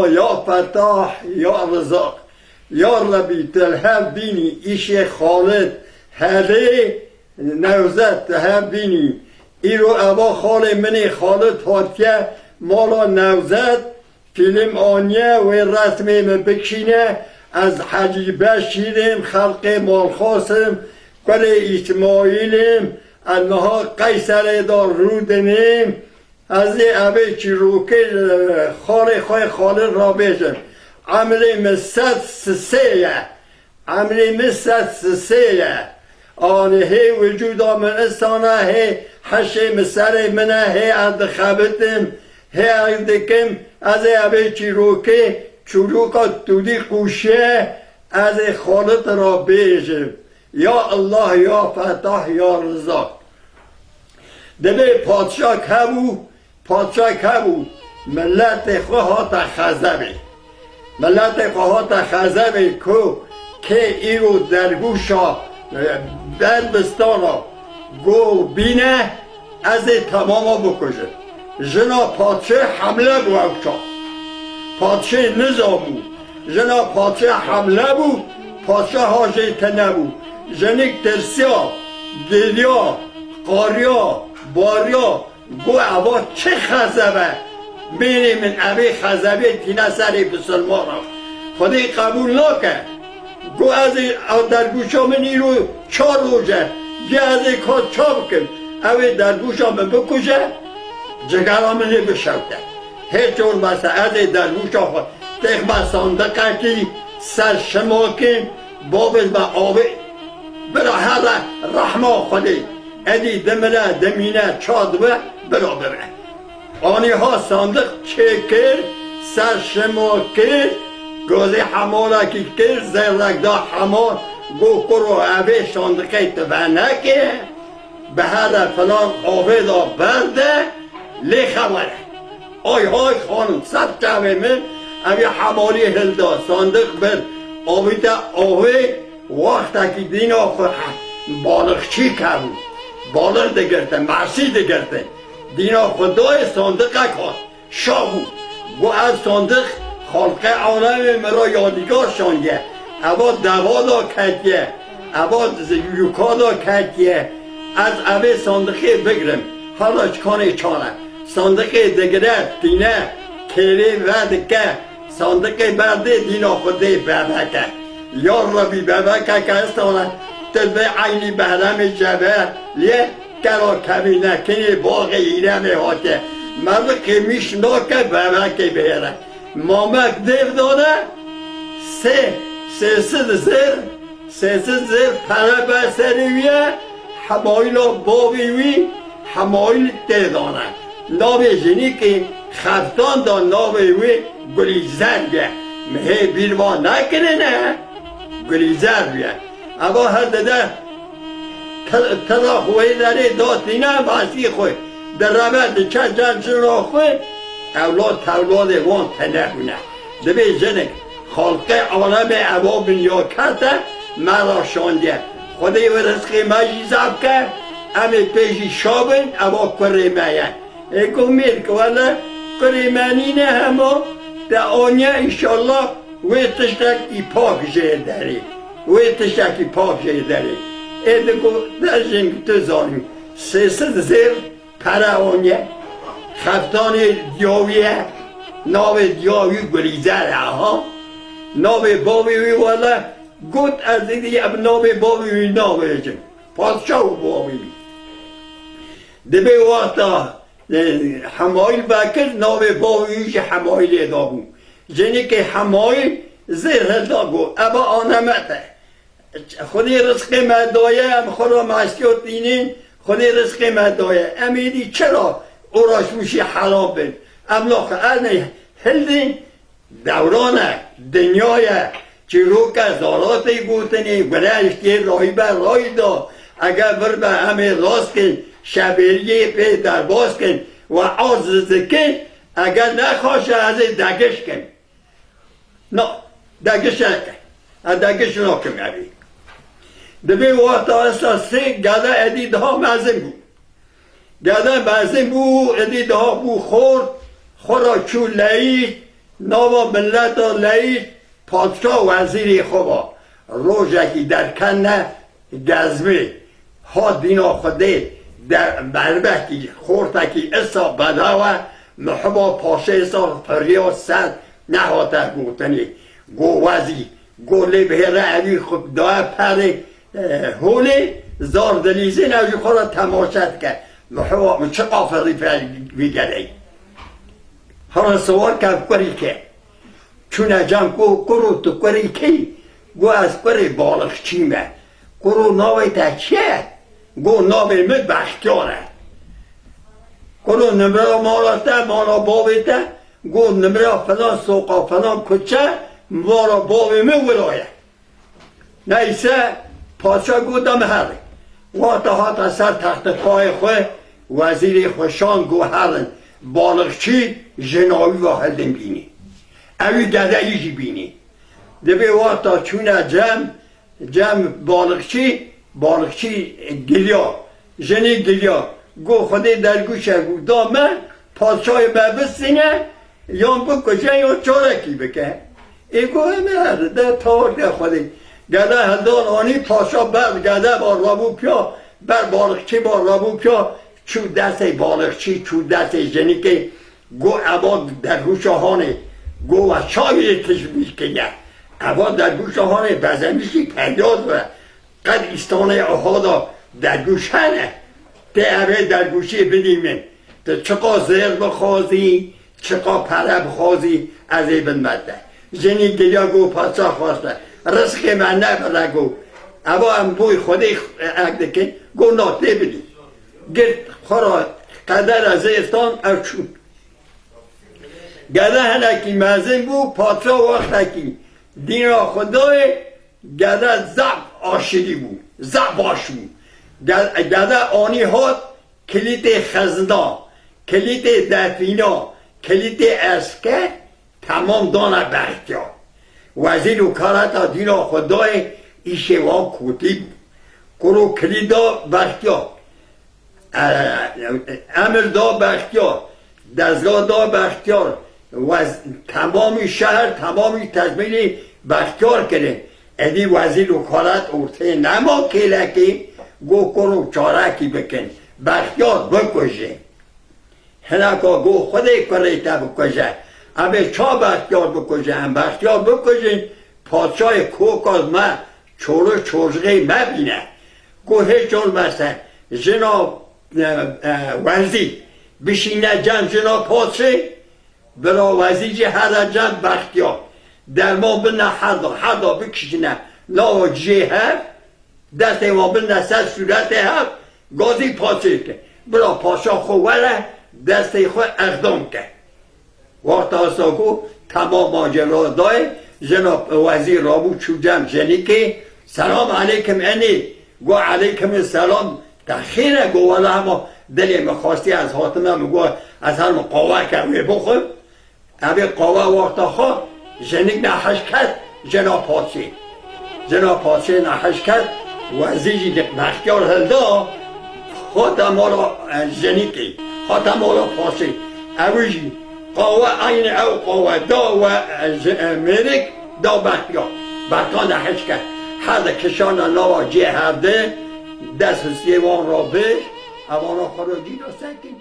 الله یا فتاح یا رزاق یا ربی تلها بینی ایش خالد هده نوزد تلها بینی ایرو ابا خال منی خالد هاتیه مالا نوزد فیلم آنیه و رسمی من بکشینه از حجی بشیرم خلق مال خاصم کل اسماعیلم انها قیصر دار رودنیم از اوه چی روکه خال خواه خالد را بشم عمری مسد سسیه عمری مسد سسیه آنه هی وجود من استانه هی حشم سر منه هی از خبتم هی از دکم از اوه چی روکه چروکا تودی قوشه از خالد را بیشم یا الله یا فتاح یا رزاق دبی پادشاه که بود ملت خواهات خزبه ملت خواهات خزبه که ایرو درگوشا دربستانا گو بینه از تماما بکشه جنا پادشاه حمله بود اوشا پادشاه نظام بود جنا پادشاه حمله بود پادشاه حاجه تنه بود جنک ترسیا گلیا قاریا باریا گو عبا چه خزبه بینی من اوی خزبه تینه سری بسلمان را خودی قبول نکرد گو از در گوشا من این رو 4 روزه گه از کار چا بکن اوی در گوشا من بکشه جگرها من بشوته هیچ جور بسته از در گوشا خود تیخ با صندقه کی سر شما کن بابز با آوه برا هر رحمه خودی ادی دمره دمینه چادوه برا بره آنی ها صندق چکر سر شما کر گوزی حماله کی کر زرک دا حمال گو کرو اوه صندقه تبنه که به هر فلان آوه دا برده لی خبره آی های خانم سب جوه من اوی حمالی هل دا صندق بر آوه دا آوه وقتا که دین آخر بالغچی کرد بالغ دگرده مرسی دگرده دینا خدای صندق کاد شاهو گو از صندق خلق عالم مرا یادگار شانگه اوا دوا دا کتیه اوا یوکا دا کتیه از اوه صندقی بگرم حالا چکانه چانه صندقی دگره دینه کلی ودکه صندقی برده دینا خدای ببکه یا ربی ببکه که استانه تلبه عینی بهرم جبه لیه کرا کمی نکنی باغ ایرم هاته مرد که میشناکه ببکه بهره مامک دیو داده سه زر پره بسریویه حمایل باویوی حمایل دیدانه ناوی جنی که خفتان دا ناویوی گلیزر بیه مهی بیروان نکنه نه گلیزر بیه اما هر داده تلا خوی داره داتینه باسی خوی در ربط چه جنجن را خوی اولاد وان تنه بونه دبی جنک خالق عالم عواب یا کرده مرا شانده خدای و رزقی مجیزب کرد امی پیشی شابن اما کریمه اگه میر که والا کریمانی نه همه در آنیا انشالله وی تشتکی پاک جه داری وی تشتکی پاک جه داری ایدگو در جنگ تو زانیم 300 زیر پره آنیا خفتان دیاویه ناو دیاوی گلیزر ها ناو باوی والا گوت از دیگه اب ناو باوی ناو جنگ پادشاه باوی دبی وقتا حمایل بکر ناو باویش حمایل ادا بود جنی که حمایل زیر هدا گو ابا آنمته خودی رزق مدایه هم خدا مسکیت دینین خودی رزق مدایه امیدی چرا اوراش موشی حرام بین املاخ ارنه هلدین دورانه دنیای چی رو که زاراتی گوتنی برش که راهی بر راهی دا اگر بر به همه راست کن شبیریه پی در باز کن و عرض کن اگر نخواشه از دگش کن نه دگش نکن دگش نکن ابی دبی وقت اساسی گده ادیدها مزین بود گده مزین بود ادیدها بود خورد خورا چولهی نوا ملت و لئیس پادشاه وزیری خوبا روژکی در کنه گزمه ها دینا خوده در بربکی خورتکی اصا بداوه محبا پاشه اصا فریا سد نهاته گوتنی گو وزی گو لبهره علی خود دای پر هولی زار دلیزی نوجی خود را تماشت کرد محبا چه قافری بگره هر سوال که کری که چون اجام کو کرو تو کری کی گو از کری بالغ چیمه کرو ناوی تا چیه گو ناوی می بختیاره کرو نمره مالاته مالا باویته گو نمره فلان سوقا فلان کچه مالا باوی می ولایه نیسه پادشاه گو دم هره واتا هاتا سر تخت پای خواه وزیر خوشان گو هرن بالغچی جناوی و هلدن بینی اوی گده ایجی بینی دبی واتا چونه جمع بالغچی گلیا جنی گلیا گو خودی در گوشه گو دامه پادشاه ببستینه یا بکشه یا چارکی بکه ای گو همه هر ده تاور خودی گده هلدان آنی پادشاه بر گده با رابو پیا بر بالغچی با رابو پیا چو دست بالغچی چو دست جنی که گو عبا در گوشه هانه گو و چای تشبیش که عبا در گوشه هانه بزمیشی پیاد و قد ایستانه احادا در گوشهنه ده اوه در گوشه بدیمه ده چقا زیر بخوازی چقا پره بخوازی از ایبن مده جنی گلیا گو پاسا خواسته رزق من نبره گو عبا هم بوی خودی اگده که گو ناته بدی گرد خورا قدر از ایستان او چون گده هنکی مزین بو پادشاه وقتکی دین خدای گده زب آشیدی بو زب آش بو گده آنی هات کلیت خزنا کلیت دفینا کلیت اسکر تمام دانه بختیار وزیر و کارتا دین خدای ایشوان کوتی بو کرو کلیدا بختیار امر دا بختیار دزگاه دا بختیار و تمامی شهر تمامی تزمین بختیار کرده ادی وزیر و کارت ارته نما کلکی گو کنو چارکی بکن بختیار بکشه هنکا گو خودی کریتا بکشه اما چا بختیار بکشه هم بختیار بکشه پادشاه کوکاز ما چورو چوزغی مبینه گو هیچ مثلا جناب وزیر بشینه جنا پادشه برا وزیر هر جن بختیار در ما بنا هر دا بکشینه لا جهر دست ما بنا سر صورت هر گازی پادشه که برا پاشا خوره دست خود اقدام که وقت آساگو تمام ماجرا دای جناب وزیر رابو چوجم جنی که سلام علیکم انی گو علیکم السلام تخیره گو والا همه دلی مخواستی از حاتمه میگو از هر قوه که بخور اوی قوه وقتا خواه جنیک نحش کرد جناب پادشه نحش کرد وزیجی بختیار هلدا خاتم آلا جنیکی خاتم آلا پادشه اویجی قوه این او قوه دا و ملک دا بختیار بختان نحش کرد هر کشان الله جه هرده دست سیوان را به اوانا خراجی را سکن